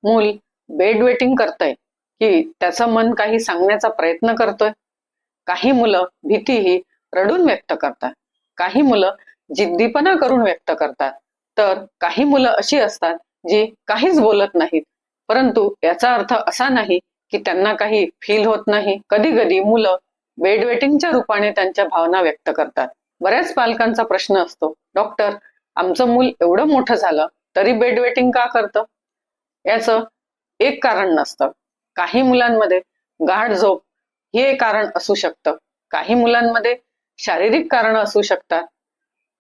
मूल bed wetting करतंय की त्याचं मन काही सांगण्याचा प्रयत्न करतोय? काही मुलं भीतीही रडून व्यक्त करतात, काही मुलं जिद्दीपणा करून व्यक्त करतात, तर काही मुलं अशी असतात जी काहीच बोलत नाहीत. परंतु याचा अर्थ असा नाही की त्यांना काही फील होत नाही. कधी कधी मुलं बेड वेटिंगच्या रूपाने त्यांच्या भावना व्यक्त करतात. बऱ्याच पालकांचा प्रश्न असतो, डॉक्टर, आमचं मूल एवढं मोठं झालं तरी बेड वेटिंग का करतं? याचं एक कारण नसतं. काही मुलांमध्ये गाढ झोप हे कारण असू शकतं, काही मुलांमध्ये शारीरिक कारण असू शकतात.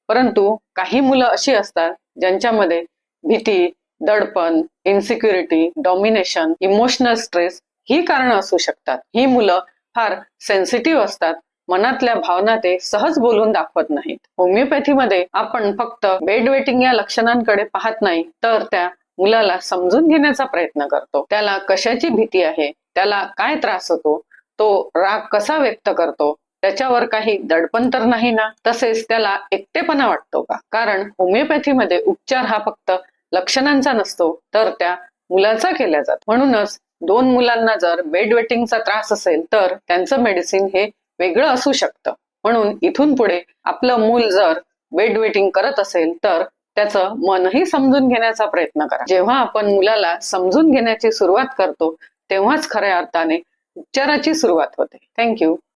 परंतु काही मुलं अशी असतात ज्यांच्यामध्ये भीती, दडपण, इन्सिक्युरिटी, डॉमिनेशन, इमोशनल स्ट्रेस ही कारण असू शकतात. ही मुलं फार सेन्सिटिव्ह असतात, मनातल्या भावना ते सहज बोलून दाखवत नाहीत. होमिओपॅथीमध्ये आपण फक्त बेड वेटिंग या लक्षणांकडे पाहत नाही, तर त्या मुलाला समजून घेण्याचा प्रयत्न करतो. त्याला कशाची भीती आहे, त्याला काय त्रास होतो, तो राग कसा व्यक्त करतो, त्याच्यावर काही दडपण तर नाही ना, तसेच त्याला एकटेपणा वाटतो का? कारण होमिओपॅथीमध्ये उपचार हा फक्त लक्षणांचा नसतो, तर त्या मुलाचा केला जातो. म्हणूनच दोन मुलांना जर बेड वेटिंगचा त्रास असेल तर त्यांचं मेडिसिन हे वेगळं असू शकतं. म्हणून इथून पुढे आपलं मूल जर बेड वेटिंग करत असेल तर त्याचं मनही समजून घेण्याचा प्रयत्न करा. जेव्हा आपण मुलाला समजून घेण्याची सुरुवात करतो तेव्हाच खऱ्या अर्थाने उपचाराची सुरुवात होते. थँक्यू.